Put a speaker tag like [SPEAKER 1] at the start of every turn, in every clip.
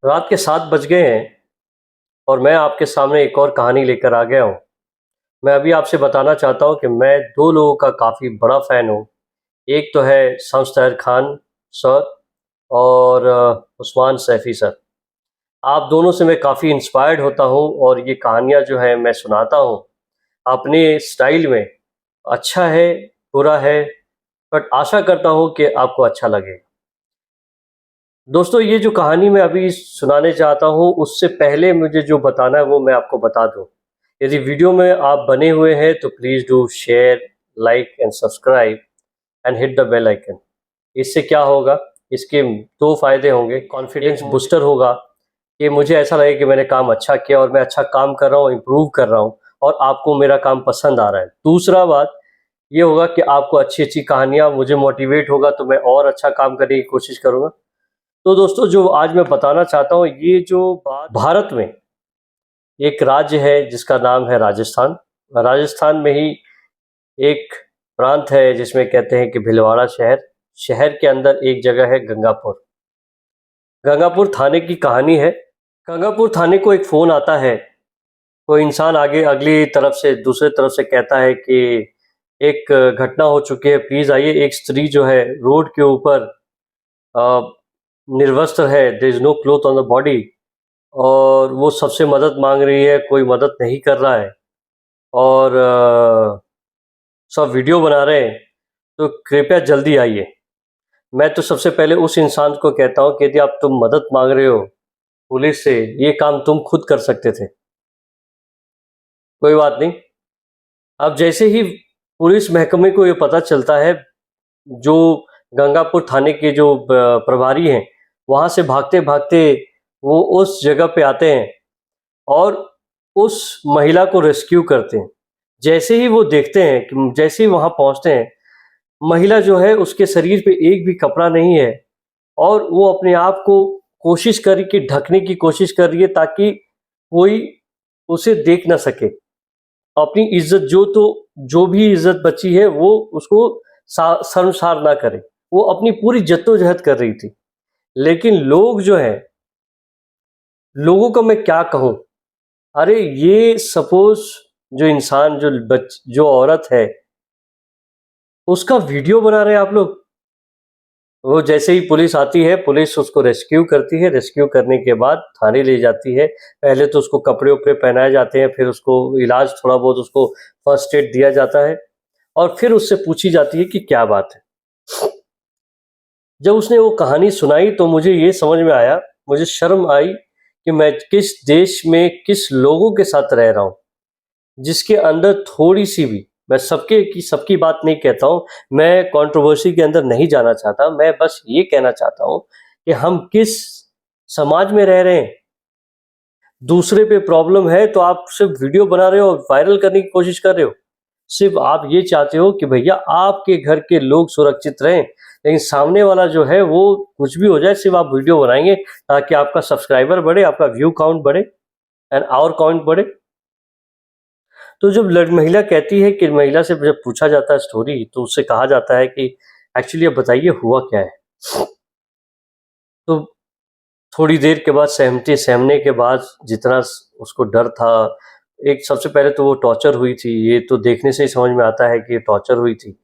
[SPEAKER 1] रात के 7 बज गए हैं और मैं आपके सामने एक और कहानी लेकर आ गया हूँ। मैं अभी आपसे बताना चाहता हूँ कि मैं 2 लोगों का काफ़ी बड़ा फ़ैन हूँ। एक तो है शम्स ताहिर खान सर और उस्मान सैफ़ी सर। आप दोनों से मैं काफ़ी इंस्पायर्ड होता हूँ और ये कहानियाँ जो हैं मैं सुनाता हूँ अपने स्टाइल में। अच्छा है, बुरा है, बट आशा करता हूँ कि आपको अच्छा लगे। दोस्तों, ये जो कहानी मैं अभी सुनाने चाहता हूँ उससे पहले मुझे जो बताना है वो मैं आपको बता दूँ। यदि वीडियो में आप बने हुए हैं तो please do share, like and subscribe and hit the bell icon. इससे क्या होगा, इसके 2 फ़ायदे होंगे। कॉन्फिडेंस बूस्टर होगा कि मुझे ऐसा लगे कि मैंने काम अच्छा किया और मैं अच्छा काम कर रहा हूँ, इम्प्रूव कर रहा हूँ और आपको मेरा काम पसंद आ रहा है। दूसरा बात ये होगा कि आपको अच्छी-अच्छी कहानियाँ, मुझे मोटिवेट होगा तो मैं और अच्छा काम करने की कोशिश करूँगा। तो दोस्तों, जो आज मैं बताना चाहता हूँ, ये जो बात भारत में एक राज्य है जिसका नाम है राजस्थान। राजस्थान में ही एक प्रांत है जिसमें कहते हैं कि भीलवाड़ा शहर। शहर के अंदर एक जगह है गंगापुर। गंगापुर थाने की कहानी है। गंगापुर थाने को एक फ़ोन आता है। कोई इंसान आगे अगली तरफ से दूसरे तरफ से कहता है कि एक घटना हो चुकी है, प्लीज़ आइए। एक स्त्री जो है रोड के ऊपर अ, निर्वस्त्र है, there is no cloth on the body और वो सबसे मदद मांग रही है, कोई मदद नहीं कर रहा है और सब वीडियो बना रहे हैं, तो कृपया जल्दी आइए। मैं तो सबसे पहले उस इंसान को कहता हूँ कि यदि आप तुम मदद मांग रहे हो पुलिस से, ये काम तुम खुद कर सकते थे। कोई बात नहीं। अब जैसे ही पुलिस महकमे को ये पता चलता है, जो गंगापुर थाने के जो प्रभारी हैं, वहाँ से भागते-भागते वो उस जगह पे आते हैं और उस महिला को रेस्क्यू करते हैं। जैसे ही वो देखते हैं कि जैसे ही वहाँ पहुँचते हैं, महिला जो है उसके शरीर पे एक भी कपड़ा नहीं है और वो अपने आप को कोशिश करी कि ढकने की कोशिश कर रही है ताकि कोई उसे देख ना सके। अपनी इज़्ज़त जो भी इज़्ज़त बची है वो उसको शर्मसार ना करे। वो अपनी पूरी जद्दोजहद कर रही थी। लेकिन लोग जो हैं, लोगों को मैं क्या कहूँ? अरे ये सपोज़ जो इंसान जो औरत है, उसका वीडियो बना रहे हैं आप लोग। वो जैसे ही पुलिस आती है, पुलिस उसको रेस्क्यू करती है, रेस्क्यू करने के बाद थाने ले जाती है। पहले तो उसको कपड़े-वपड़े पहनाए जाते हैं, फिर उसको इलाज थोड़ा बहुत उसको फर्स्ट एड दिया जाता है और फिर उससे पूछी जाती है कि क्या बात है। जब उसने वो कहानी सुनाई तो मुझे ये समझ में आया, मुझे शर्म आई कि मैं किस देश में किस लोगों के साथ रह रहा हूँ, जिसके अंदर थोड़ी-सी भी, मैं सबकी बात नहीं कहता हूँ, मैं कंट्रोवर्सी के अंदर नहीं जाना चाहता, मैं बस ये कहना चाहता हूँ कि हम किस समाज में रह रहे हैं। दूसरे पे प्रॉब्लम है तो आप सिर्फ़ वीडियो बना रहे हो और वायरल करने की कोशिश कर रहे हो। सिर्फ़ आप ये चाहते हो कि भैया आपके घर के लोग सुरक्षित रहें, लेकिन सामने वाला जो है वो कुछ भी हो जाए, सिर्फ़ आप वीडियो बनाएँगे ताकि आपका सब्सक्राइबर बढ़े, आपका व्यू काउंट बढ़े एंड आवर काउंट बढ़े। तो जब महिला कहती है कि महिला से जब पूछा जाता है स्टोरी, तो उससे कहा जाता है कि एक्चुअली अब बताइए हुआ क्या है? तो थोड़ी देर के बाद सहमने के बाद जितना उसको डर था, एक सबसे पहले तो वो टॉर्चर हुई थी, ये तो देखने से ही समझ में आता है कि ये टॉर्चर हुई थी।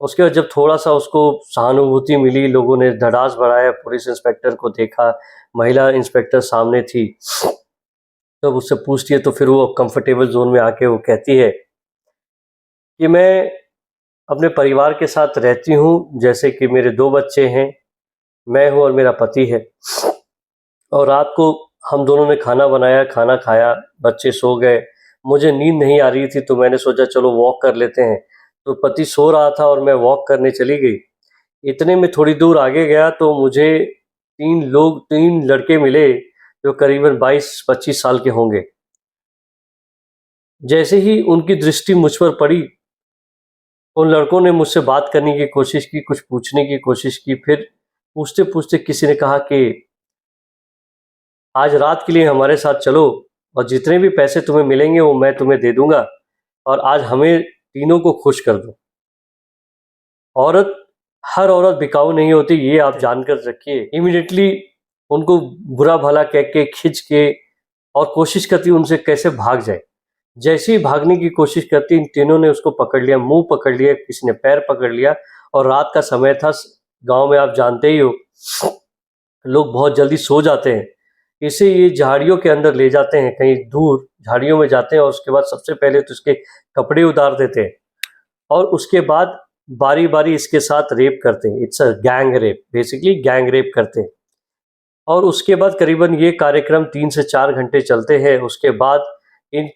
[SPEAKER 1] उसके बाद जब थोड़ा-सा उसको सहानुभूति मिली, लोगों ने धड़ास बढ़ाया, पुलिस इंस्पेक्टर को देखा, महिला इंस्पेक्टर सामने थी, तब उससे पूछती है तो फिर वो कंफर्टेबल ज़ोन में आके वो कहती है कि मैं अपने परिवार के साथ रहती हूँ, जैसे कि मेरे 2 बच्चे हैं, मैं हूँ और मेरा पति है और रात को हम दोनों ने खाना बनाया, खाना खाया, बच्चे सो गए। मुझे नींद नहीं आ रही थी तो मैंने सोचा चलो वॉक कर लेते हैं। तो पति सो रहा था और मैं वॉक करने चली गई। इतने में थोड़ी दूर आगे गया तो मुझे 3 लड़के मिले जो करीबन 22-25 साल के होंगे। जैसे ही उनकी दृष्टि मुझ पर पड़ी, उन लड़कों ने मुझसे बात करने की कोशिश की, कुछ पूछने की कोशिश की, फिर पूछते-पूछते किसी ने कहा कि आज रात के लिए हमारे साथ चलो और जितने भी पैसे तुम्हें मिलेंगे वो मैं तुम्हें दे दूँगा और आज हमें तीनों को खुश कर दो। औरत हर औरत बिकाऊ नहीं होती, ये आप जानकर रखिए। इमीडिएटली उनको बुरा भला कह के खींच के और कोशिश करती उनसे कैसे भाग जाए। जैसे ही भागने की कोशिश करती इन तीनों ने उसको पकड़ लिया, मुंह पकड़ लिया, किसी ने पैर पकड़ लिया और रात का समय था। गांव में आप जानते ही हो लोग बहुत जल्दी सो जाते हैं, इसे ये झाड़ियों के अंदर ले जाते हैं, कहीं दूर झाड़ियों में जाते हैं और उसके बाद सबसे पहले तो उसके कपड़े उतार देते हैं और उसके बाद बारी बारी इसके साथ रेप करते हैं। It's a gang rape, basically gang rape करते हैं। और उसके बाद करीबन ये कार्यक्रम 3 से 4 घंटे चलते हैं। उसके बाद इन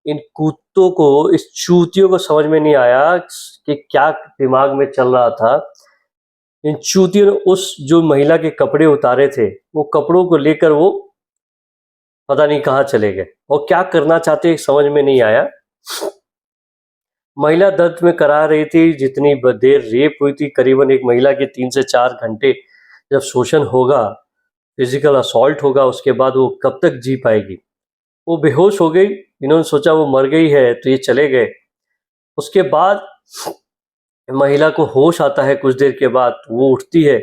[SPEAKER 1] इन कुत्तों को, इस चूतियों को समझ में नहीं आया कि क्या दिमाग में चल रहा था। इन चूतियों ने उस जो महिला के कपड़े उतारे थे, वो कपड़ों को लेकर वो पता नहीं कहाँ चले गए और क्या करना चाहते समझ में नहीं आया। महिला दर्द में करा रही थी। जितनी देर रेप हुई थी, करीबन एक महिला के 3 से 4 घंटे जब शोषण होगा, फिजिकल असॉल्ट होगा, उसके बाद वो कब तक जी पाएगी। वो बेहोश हो गई। इन्होंने सोचा वो मर गई है तो ये चले गए। उसके बाद महिला को होश आता है, कुछ देर के बाद वो उठती है।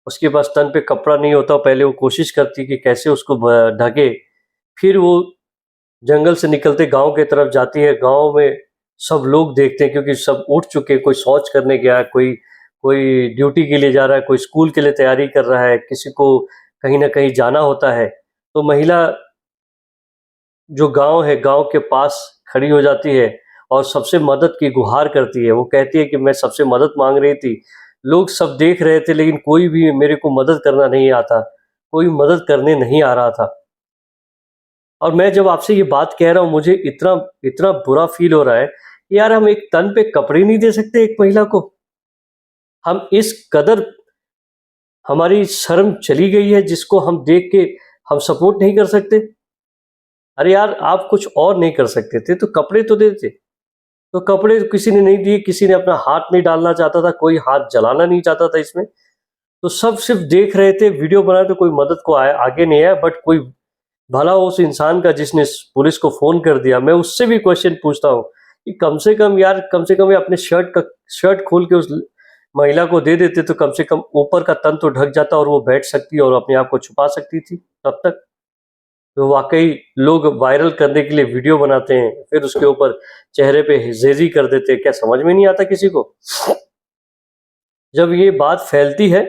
[SPEAKER 1] उसके पास तन पे कपड़ा नहीं होता। पहले वो कोशिश करती कि कैसे उसको ढके। फिर वो जंगल से निकलते गांव की तरफ जाती है। गांव में सब लोग देखते हैं क्योंकि सब उठ चुके। कोई शौच करने गया, कोई कोई ड्यूटी के लिए जा रहा है, कोई स्कूल के लिए तैयारी कर रहा है, किसी को कहीं ना कहीं जाना होता है। तो महिला जो गांव है, गांव के पास खड़ी हो जाती है और सबसे मदद की गुहार करती है। वो कहती है कि मैं सबसे मदद मांग रही थी, लोग सब देख रहे थे लेकिन कोई भी मेरे को मदद करना नहीं आता, कोई मदद करने नहीं आ रहा था। और मैं जब आपसे ये बात कह रहा हूँ, मुझे इतना इतना बुरा फील हो रहा है कि यार हम एक तन पे कपड़े नहीं दे सकते एक महिला को। हम इस कदर हमारी शर्म चली गई है जिसको हम देख के हम सपोर्ट नहीं कर सकते। अरे यार, आप कुछ और नहीं कर सकते थे तो कपड़े तो देते। तो कपड़े किसी ने नहीं दिए, किसी ने अपना हाथ नहीं डालना चाहता था, कोई हाथ जलाना नहीं चाहता था इसमें। तो सब सिर्फ देख रहे थे, वीडियो बनाए, तो कोई मदद को आगे नहीं आया। बट कोई भला उस इंसान का जिसने पुलिस को फोन कर दिया, मैं उससे भी क्वेश्चन पूछता हूँ कि कम से कम यार, कम से कम ये अपने शर्ट खोल के उस महिला को दे देते तो कम से कम ऊपर का तन तो ढक जाता और वो बैठ सकती और अपने आप को छुपा सकती थी तब तक। तो वाकई लोग वायरल करने के लिए वीडियो बनाते हैं, फिर उसके ऊपर चेहरे पे जेजी कर देते हैं। क्या समझ में नहीं आता किसी को? जब ये बात फैलती है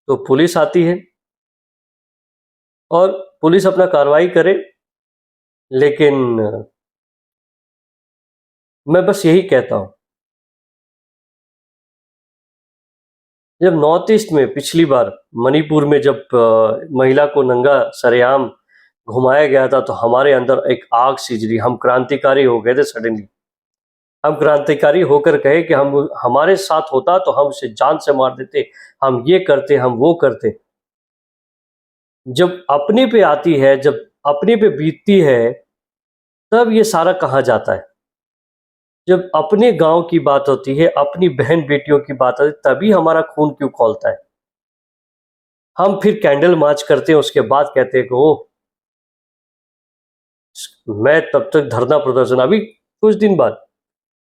[SPEAKER 1] तो पुलिस आती है और पुलिस अपना कार्रवाई करे। लेकिन मैं बस यही कहता हूं, जब नॉर्थ ईस्ट में पिछली बार मणिपुर में जब महिला को नंगा सरेआम घुमाया गया था तो हमारे अंदर एक आग सिज रही। हम क्रांतिकारी हो गए थे सडनली। हम क्रांतिकारी होकर कहे कि हम, हमारे साथ होता तो हम उसे जान से मार देते, हम ये करते, हम वो करते। जब अपने पे आती है, जब अपने पे बीतती है, तब ये सारा कहाँ जाता है। जब अपने गांव की बात होती है, अपनी बहन बेटियों की बात होती है, तभी हमारा खून क्यों खौलता है। हम फिर कैंडल मार्च करते हैं, उसके बाद कहते हैं कि ओह, मैं तब तक धरना प्रदर्शन। अभी कुछ दिन बाद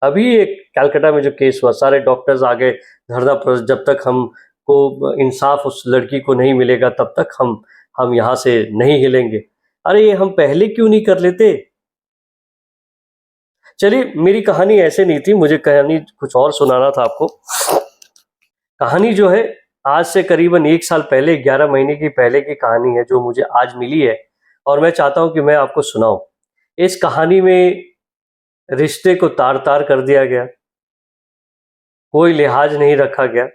[SPEAKER 1] अभी एक कलकत्ता में जो केस हुआ, सारे डॉक्टर्स आ गए धरना प्रदर्शन। जब तक हमको इंसाफ उस लड़की को नहीं मिलेगा तब तक हम यहाँ से नहीं हिलेंगे। अरे ये हम पहले क्यों नहीं कर लेते? चलिए, मेरी कहानी ऐसे नहीं थी, मुझे कहानी कुछ और सुनाना था आपको। कहानी जो है, आज से करीबन 1 साल पहले, 11 महीने की पहले की कहानी है जो मुझे आज मिली है और मैं चाहता हूं कि मैं आपको सुनाऊं। इस कहानी में रिश्ते को तार तार कर दिया गया, कोई लिहाज नहीं रखा गया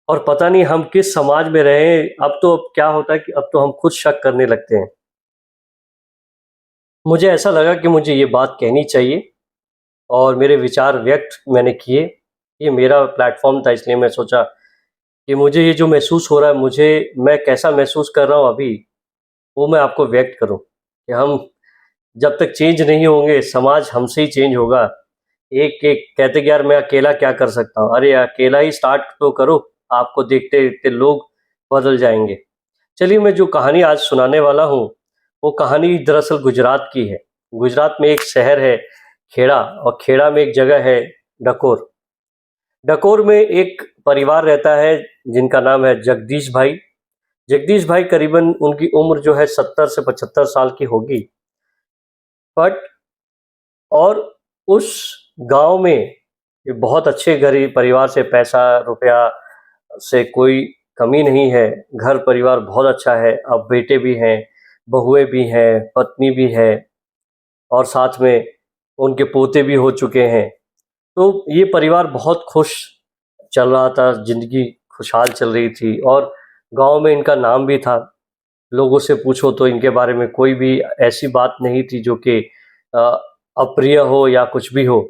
[SPEAKER 1] और पता नहीं हम किस समाज में रहे हैं। अब क्या होता है कि अब तो हम खुद शक करने लगते हैं। मुझे ऐसा लगा कि मुझे ये बात कहनी चाहिए और मेरे विचार व्यक्त मैंने किए। ये मेरा प्लेटफॉर्म था, इसलिए मैं सोचा कि मुझे ये जो महसूस हो रहा है, मैं कैसा महसूस कर रहा हूँ अभी, वो मैं आपको व्यक्त करूँ कि हम जब तक चेंज नहीं होंगे, समाज हमसे ही चेंज होगा। एक एक कहते कि यार मैं अकेला क्या कर सकता हूँ। अरे अकेला ही स्टार्ट तो करो, आपको देखते देखते लोग बदल जाएंगे। चलिए, मैं जो कहानी आज सुनाने वाला हूँ, वो कहानी दरअसल गुजरात की है। गुजरात में एक शहर है खेड़ा, और खेड़ा में एक जगह है डकोर। डकोर में एक परिवार रहता है जिनका नाम है जगदीश भाई। जगदीश भाई करीबन उनकी उम्र जो है 70 से 75 साल की होगी। बट और उस गांव में ये बहुत अच्छे गरीब परिवार से, पैसा रुपया से कोई कमी नहीं है। घर परिवार बहुत अच्छा है। अब बेटे भी हैं, बहुएं भी हैं, पत्नी भी है और साथ में उनके पोते भी हो चुके हैं। तो ये परिवार बहुत खुश चल रहा था, ज़िंदगी खुशहाल चल रही थी और गांव में इनका नाम भी था। लोगों से पूछो तो इनके बारे में कोई भी ऐसी बात नहीं थी जो कि अ, अप्रिय हो या कुछ भी हो।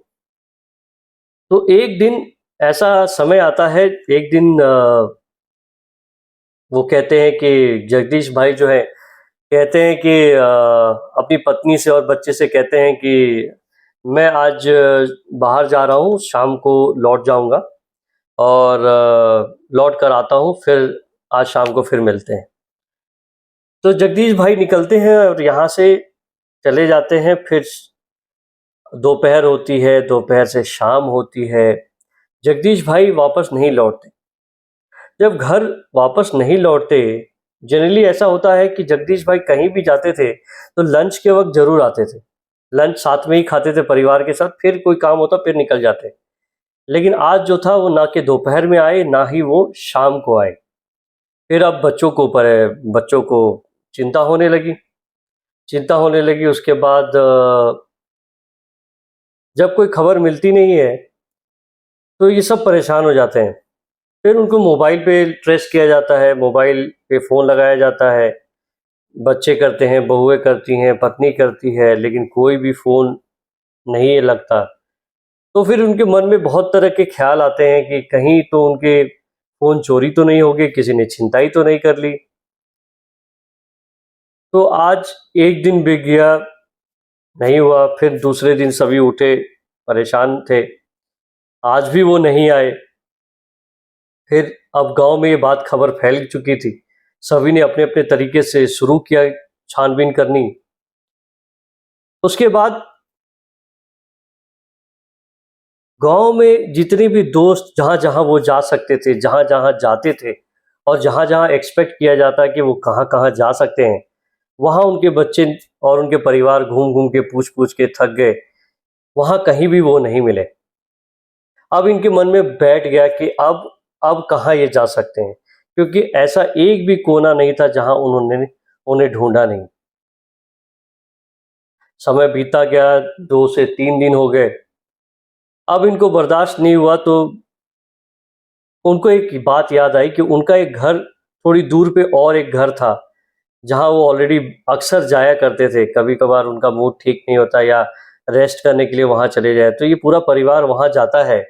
[SPEAKER 1] तो एक दिन ऐसा समय आता है, एक दिन वो कहते हैं कि जगदीश भाई जो है, कहते हैं कि अपनी पत्नी से और बच्चे से कहते हैं कि मैं आज बाहर जा रहा हूँ, शाम को लौट जाऊँगा और लौट कर आता हूँ, फिर आज शाम को फिर मिलते हैं। तो जगदीश भाई निकलते हैं और यहाँ से चले जाते हैं। फिर दोपहर होती है, दोपहर से शाम होती है, जगदीश भाई वापस नहीं लौटते। जब घर वापस नहीं लौटते, जनरली ऐसा होता है कि जगदीश भाई कहीं भी जाते थे तो लंच के वक्त जरूर आते थे। लंच साथ में ही खाते थे परिवार के साथ, फिर कोई काम होता फिर निकल जाते। लेकिन आज जो था वो ना कि दोपहर में आए, ना ही वो शाम को आए। फिर अब बच्चों को ऊपर है, बच्चों को चिंता होने लगी। चिंता होने लगी उसके बाद जब कोई खबर मिलती नहीं है तो ये सब परेशान हो जाते हैं। फिर उनको मोबाइल पे ट्रेस किया जाता है, मोबाइल पे फ़ोन लगाया जाता है। बच्चे करते हैं, बहुएँ करती हैं, पत्नी करती है, लेकिन कोई भी फ़ोन नहीं लगता। तो फिर उनके मन में बहुत तरह के ख़्याल आते हैं कि कहीं तो उनके फ़ोन चोरी तो नहीं हो गए, किसी ने छिनताई तो नहीं कर ली। तो आज एक दिन बीत गया, नहीं हुआ, फिर दूसरे दिन सभी उठे, परेशान थे, आज भी वो नहीं आए। फिर अब गाँव में ये बात खबर फैल चुकी थी, सभी ने अपने-अपने तरीके से शुरू किया छानबीन करनी। उसके बाद गाँव में जितने भी दोस्त जहाँ-जहाँ वो जा सकते थे, जहाँ-जहाँ जाते थे और जहाँ-जहाँ एक्सपेक्ट किया जाता कि वो कहाँ-कहाँ जा सकते हैं, वहाँ उनके बच्चे और उनके परिवार घूम-घूम के, पूछ-पूछ के थक गए, वहाँ कहीं भी वो नहीं मिले। अब इनके मन में बैठ गया कि अब कहाँ ये जा सकते हैं, क्योंकि ऐसा एक भी कोना नहीं था जहाँ उन्होंने उन्हें ढूँढा नहीं। समय बीतता गया, 2 से 3 दिन हो गए। अब इनको बर्दाश्त नहीं हुआ तो उनको एक बात याद आई कि उनका एक घर थोड़ी दूर पे और एक घर था, जहाँ वो ऑलरेडी अक्सर जाया करते थे। कभी-कभार उनका मूड ठीक नहीं होता या रेस्ट करने के लिए वहाँ चले जाएँ, तो ये पूरा परिवार वहाँ जाता है।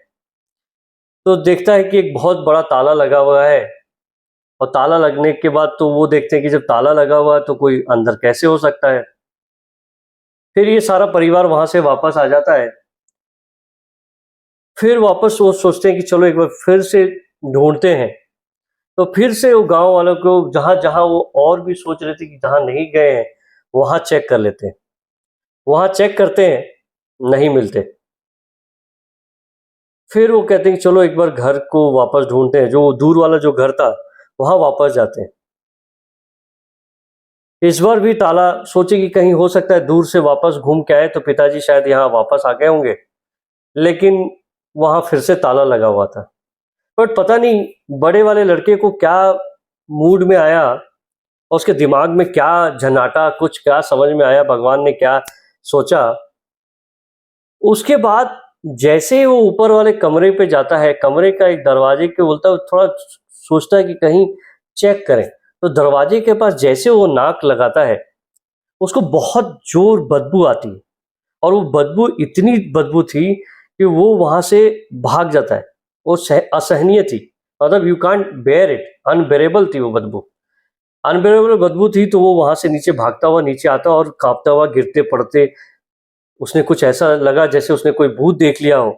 [SPEAKER 1] तो देखता है कि एक बहुत बड़ा ताला लगा हुआ है और ताला लगने के बाद तो वो देखते हैं कि जब ताला लगा हुआ है तो कोई अंदर कैसे हो सकता है। फिर ये सारा परिवार वहाँ से वापस आ जाता है। फिर वापस वो सोचते हैं कि चलो एक बार फिर से ढूँढते हैं। तो फिर से वो गाँव वालों को जहाँ-जहाँ वो और भी सोच रहे थे कि जहाँ नहीं गए हैं, वहाँ चेक कर लेते हैं। वहाँ चेक करते हैं, नहीं मिलते। फिर वो कहते हैं कि चलो एक बार घर को वापस ढूँढते हैं, जो दूर वाला जो घर था, वहाँ वापस जाते हैं। इस बार भी ताला सोचे कि कहीं हो सकता है दूर से वापस घूम के आए तो पिताजी शायद यहाँ वापस आ गए होंगे, लेकिन वहाँ फिर से ताला लगा हुआ था। बट पता नहीं बड़े वाले लड़के को क्या मूड में आया और उसके दिमाग में क्या झनाटा, कुछ क्या समझ में आया, भगवान ने क्या सोचा। उसके बाद जैसे ही वो ऊपर वाले कमरे पे जाता है, कमरे का एक दरवाजे के बोलता है, थोड़ा सोचता है कि कहीं चेक करें। तो दरवाजे के पास जैसे वो नाक लगाता है, उसको बहुत जोर बदबू आती है और वो बदबू इतनी बदबू थी कि वो वहाँ से भाग जाता है। वो असहनीय थी, मतलब you can't bear it, unbearable थी वो बदबू। अनबेरेबल बदबू थी तो वो वहाँ से नीचे भागता हुआ नीचे आता और काँपता हुआ गिरते-पड़ते, उसने कुछ ऐसा लगा जैसे उसने कोई भूत देख लिया हो।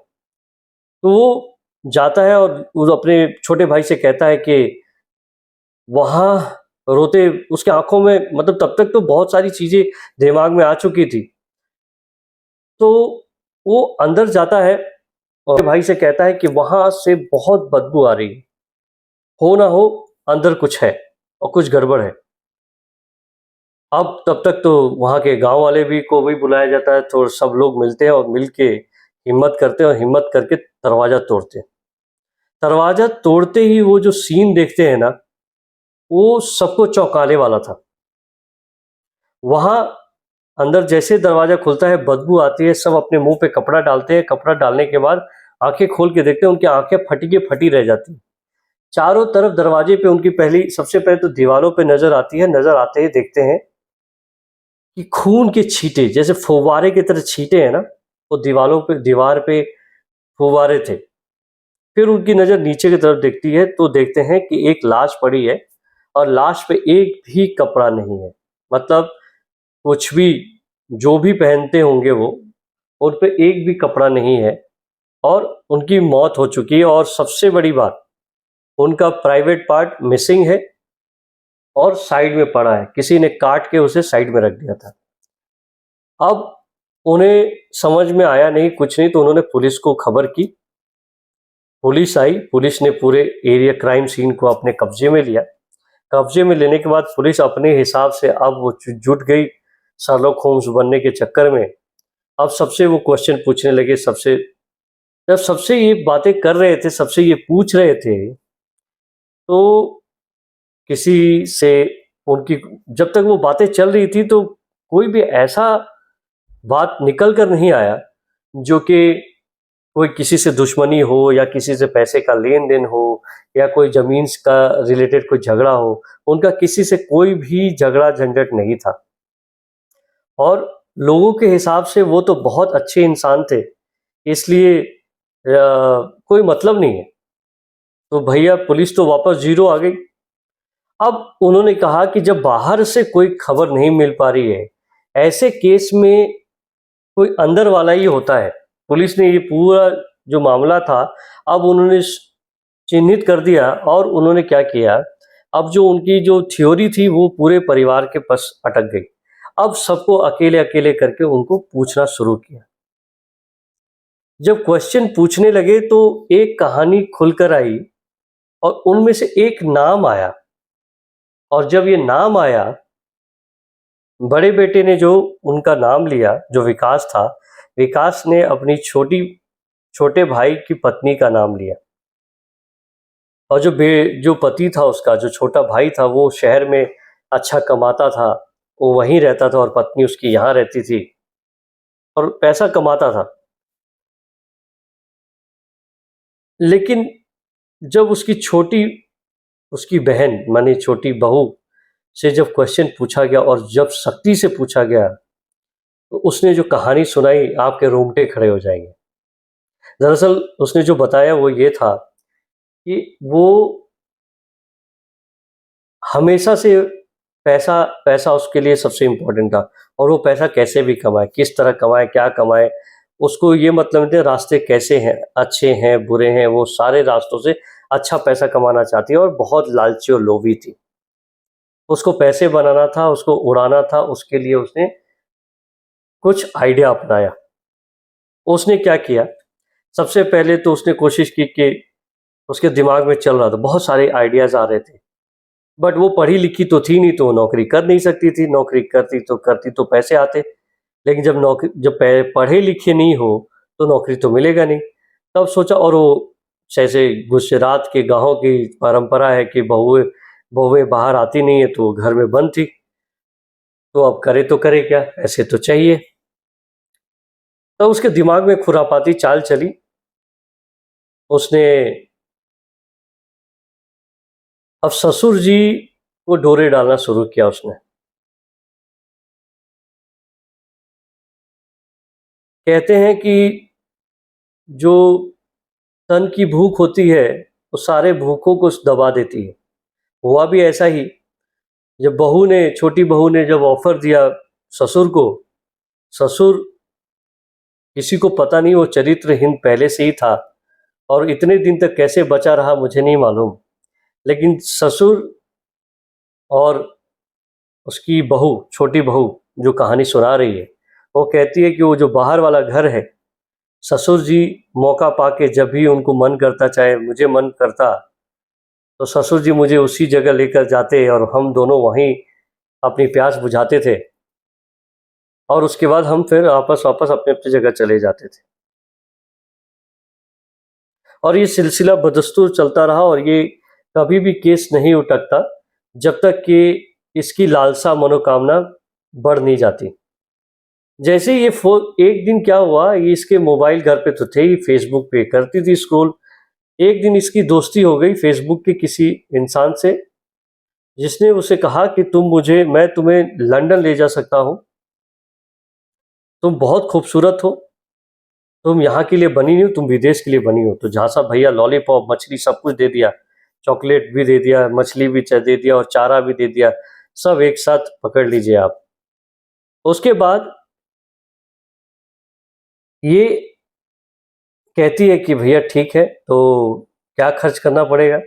[SPEAKER 1] तो वो जाता है और वो अपने छोटे भाई से कहता है कि वहाँ रोते उसकी आँखों में, मतलब तब तक तो बहुत सारी चीज़ें दिमाग में आ चुकी थी। तो वो अंदर जाता है और भाई से कहता है कि वहाँ से बहुत बदबू आ रही है, हो ना हो अंदर कुछ है। और कुछ गड़बड़ है। अब तब तक तो वहाँ के गाँव वाले को भी बुलाया जाता है, तो सब लोग मिलते हैं और मिल के हिम्मत करते हैं और हिम्मत करके दरवाज़ा तोड़ते हैं। दरवाज़ा तोड़ते ही वो जो सीन देखते हैं ना, वो सबको चौंकाने वाला था। वहाँ अंदर जैसे दरवाज़ा खुलता है, बदबू आती है, सब अपने मुँह पे कपड़ा डालते हैं, कपड़ा डालने के बाद आँखें खोल के देखते हैं, उनकी आँखें फटी की फटी रह जाती हैं। चारों तरफ दरवाजे पे उनकी सबसे पहले तो दीवारों पे नज़र आती है, नज़र आते ही देखते हैं कि खून के छींटे, जैसे फव्वारे की तरह छींटे हैं ना, वो दीवार पे फव्वारे थे। फिर उनकी नज़र नीचे की तरफ देखती है, तो देखते हैं कि एक लाश पड़ी है और लाश पे एक भी कपड़ा नहीं है। मतलब कुछ भी, जो भी पहनते होंगे वो, उन पे एक भी कपड़ा नहीं है और उनकी मौत हो चुकी है। और सबसे बड़ी बात, उनका प्राइवेट पार्ट मिसिंग है और साइड में पड़ा है, किसी ने काट के उसे साइड में रख दिया था। अब उन्हें समझ में आया नहीं, कुछ नहीं, तो उन्होंने पुलिस को खबर की। पुलिस आई, पुलिस ने पूरे एरिया क्राइम सीन को अपने कब्जे में लिया। कब्जे में लेने के बाद पुलिस अपने हिसाब से अब वो जुट गई शर्लॉक होम्स बनने के चक्कर में। अब सबसे वो क्वेश्चन पूछने लगे, जब सबसे ये बातें कर रहे थे, सबसे ये पूछ रहे थे, तो किसी से उनकी, जब तक वो बातें चल रही थी तो कोई भी ऐसा बात निकल कर नहीं आया जो कि कोई किसी से दुश्मनी हो या किसी से पैसे का लेन देन हो या कोई जमीन का रिलेटेड कोई झगड़ा हो। उनका किसी से कोई भी झगड़ा झंझट नहीं था और लोगों के हिसाब से वो तो बहुत अच्छे इंसान थे, इसलिए कोई मतलब नहीं है। तो भैया पुलिस तो वापस जीरो आ गई। अब उन्होंने कहा कि जब बाहर से कोई खबर नहीं मिल पा रही है, ऐसे केस में कोई अंदर वाला ही होता है। पुलिस ने ये पूरा जो मामला था, अब उन्होंने चिन्हित कर दिया और उन्होंने क्या किया, अब जो उनकी जो थ्योरी थी वो पूरे परिवार के पास अटक गई। अब सबको अकेले-अकेले करके उनको पूछना शुरू किया। जब क्वेश्चन पूछने लगे तो एक कहानी खुलकर आई और उनमें से एक नाम आया। और जब ये नाम आया, बड़े बेटे ने जो उनका नाम लिया, जो विकास था, विकास ने अपनी छोटे भाई की पत्नी का नाम लिया। और जो पति था उसका, जो छोटा भाई था, वो शहर में अच्छा कमाता था, वो वहीं रहता था और पत्नी उसकी यहाँ रहती थी और पैसा कमाता था। लेकिन जब उसकी बहन माने छोटी बहू से जब क्वेश्चन पूछा गया और जब सख्ती से पूछा गया, तो उसने जो कहानी सुनाई, आपके रोंगटे खड़े हो जाएंगे। दरअसल उसने जो बताया वो ये था कि वो हमेशा से पैसा पैसा उसके लिए सबसे इम्पोर्टेंट था और वो पैसा कैसे भी कमाए, किस तरह कमाए, क्या कमाए, उसको ये मतलब नहीं था रास्ते कैसे हैं, अच्छे हैं, बुरे हैं, वो सारे रास्तों से अच्छा पैसा कमाना चाहती है और बहुत लालची और लोभी थी। उसको पैसे बनाना था, उसको उड़ाना था, उसके लिए उसने कुछ आइडिया अपनाया। उसने क्या किया, सबसे पहले तो उसने कोशिश की कि उसके दिमाग में चल रहा था, बहुत सारे आइडियाज़ आ रहे थे। बट वो पढ़ी लिखी तो थी नहीं, तो वो नौकरी कर नहीं सकती थी, नौकरी करती तो पैसे आते। लेकिन जब पढ़े लिखे नहीं हो तो नौकरी तो मिलेगा नहीं। तब सोचा, और वो जैसे गुजरात के गाँव की परंपरा है कि बहुएँ बहुएँ बाहर आती नहीं है, तो वो घर में बंद थी। तो अब करे क्या, ऐसे तो चाहिए। तो उसके दिमाग में खुरापाती चाल चली। उसने अब ससुर जी को डोरे डालना शुरू किया उसने। कहते हैं कि जो तन की भूख होती है, वो सारे भूखों को दबा देती है। हुआ भी ऐसा ही। जब छोटी बहू ने जब ऑफर दिया ससुर को, ससुर, किसी को पता नहीं वो चरित्रहीन पहले से ही था और इतने दिन तक कैसे बचा रहा मुझे नहीं मालूम। लेकिन ससुर और उसकी बहू, छोटी बहू जो कहानी सुना रही है, वो कहती है कि वो जो बाहर वाला घर है, ससुर जी मौका पाके जब भी उनको मन करता, चाहे मुझे मन करता, तो ससुर जी मुझे उसी जगह लेकर जाते और हम दोनों वहीं अपनी प्यास बुझाते थे और उसके बाद हम फिर वापस अपने अपनी जगह चले जाते थे और ये सिलसिला बदस्तूर चलता रहा और ये कभी भी केस नहीं उठकता जब तक कि इसकी लालसा मनोकामना बढ़ नहीं जाती। जैसे ये एक दिन क्या हुआ, ये इसके मोबाइल घर पे तो थे ही, फेसबुक पे करती थी स्क्रॉल। एक दिन इसकी दोस्ती हो गई फेसबुक के किसी इंसान से, जिसने उसे कहा कि मैं तुम्हें लंदन ले जा सकता हूँ, तुम बहुत खूबसूरत हो, तुम यहाँ के लिए बनी नहीं हो, तुम विदेश के लिए बनी हो। तो झांसा भैया लॉलीपॉप मछली सब कुछ दे दिया, चॉकलेट भी दे दिया, मछली भी दे दिया और चारा भी दे दिया, सब एक साथ पकड़ लीजिए आप। उसके बाद ये कहती है कि भैया ठीक है, तो क्या खर्च करना पड़ेगा?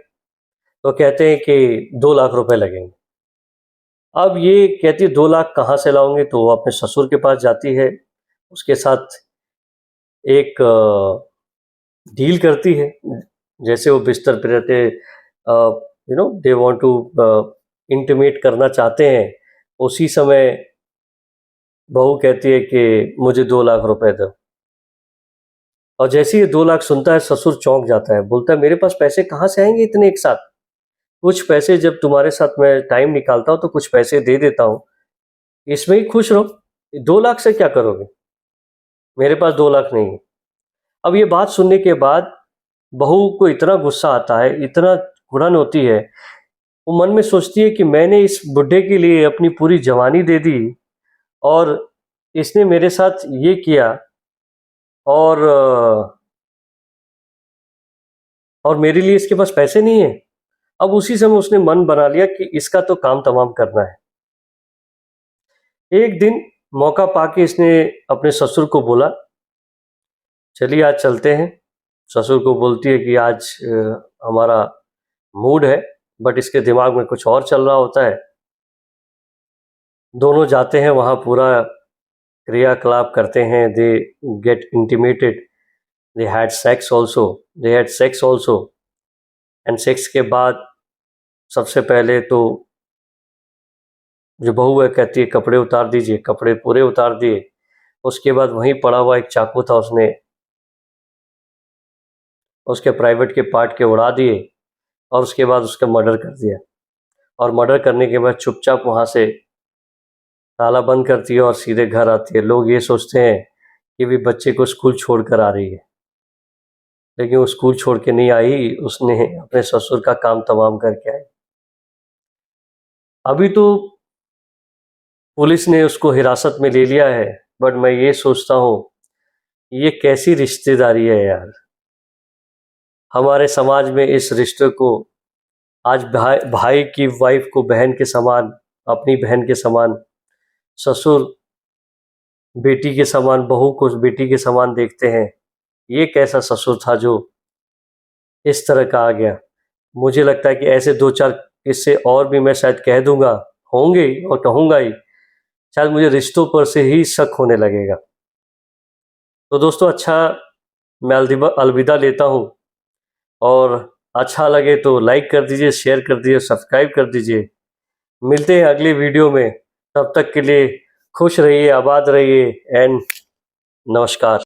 [SPEAKER 1] तो कहते हैं कि 2 लाख रुपए लगेंगे। अब ये कहती है 2 लाख कहाँ से लाओगे? तो वो अपने ससुर के पास जाती है, उसके साथ एक डील करती है। जैसे वो बिस्तर पे रहते, दे वांट टू इंटीमेट करना चाहते हैं, उसी समय बहू कहती है कि मुझे 2 लाख रुपए दो। और जैसे ही 2 लाख सुनता है, ससुर चौंक जाता है, बोलता है मेरे पास पैसे कहाँ से आएंगे इतने एक साथ? कुछ पैसे जब तुम्हारे साथ मैं टाइम निकालता हूँ तो कुछ पैसे दे देता हूँ, इसमें ही खुश रहो, 2 लाख से क्या करोगे? मेरे पास 2 लाख नहीं है। अब ये बात सुनने के बाद बहू को इतना गुस्सा आता है, इतना घुड़न होती है, वो मन में सोचती है कि मैंने इस बुड्ढे के लिए अपनी पूरी जवानी दे दी और इसने मेरे साथ ये किया, और मेरे लिए इसके पास पैसे नहीं है। अब उसी समय उसने मन बना लिया कि इसका तो काम तमाम करना है। एक दिन मौका पाके इसने अपने ससुर को बोला, चलिए आज चलते हैं। ससुर को बोलती है कि आज हमारा मूड है, बट इसके दिमाग में कुछ और चल रहा होता है। दोनों जाते हैं वहाँ, पूरा क्रियाकलाप करते हैं, they get intimated, they had sex also and sex के बाद सबसे पहले तो जो बहू है कहती है कपड़े उतार दीजिए, कपड़े पूरे उतार दिए। उसके बाद वहीं पड़ा हुआ एक चाकू था, उसने उसके प्राइवेट के पार्ट के उड़ा दिए और उसके बाद उसका मर्डर कर दिया। और मर्डर करने के बाद चुपचाप वहाँ से ताला बंद करती है और सीधे घर आती है। लोग ये सोचते हैं कि भी बच्चे को स्कूल छोड़ कर आ रही है, लेकिन वो स्कूल छोड़ के नहीं आई, उसने अपने ससुर का काम तमाम करके आई। अभी तो पुलिस ने उसको हिरासत में ले लिया है, बट मैं ये सोचता हूँ ये कैसी रिश्तेदारी है यार। हमारे समाज में इस रिश्ते को आज भाई की वाइफ को बहन के समान, अपनी बहन के समान, ससुर बेटी के समान, बहू को बेटी के समान देखते हैं। ये कैसा ससुर था जो इस तरह का आ गया? मुझे लगता है कि ऐसे 2-4 किस्से और भी मैं शायद कह दूंगा, होंगे और कहूँगा ही, शायद मुझे रिश्तों पर से ही शक होने लगेगा। तो दोस्तों अच्छा, मैं अलविदा लेता हूँ, और अच्छा लगे तो लाइक कर दीजिए, शेयर कर दीजिए, सब्सक्राइब कर दीजिए। मिलते हैं अगली वीडियो में, तब तक के लिए खुश रहिए, आबाद रहिए एंड नमस्कार।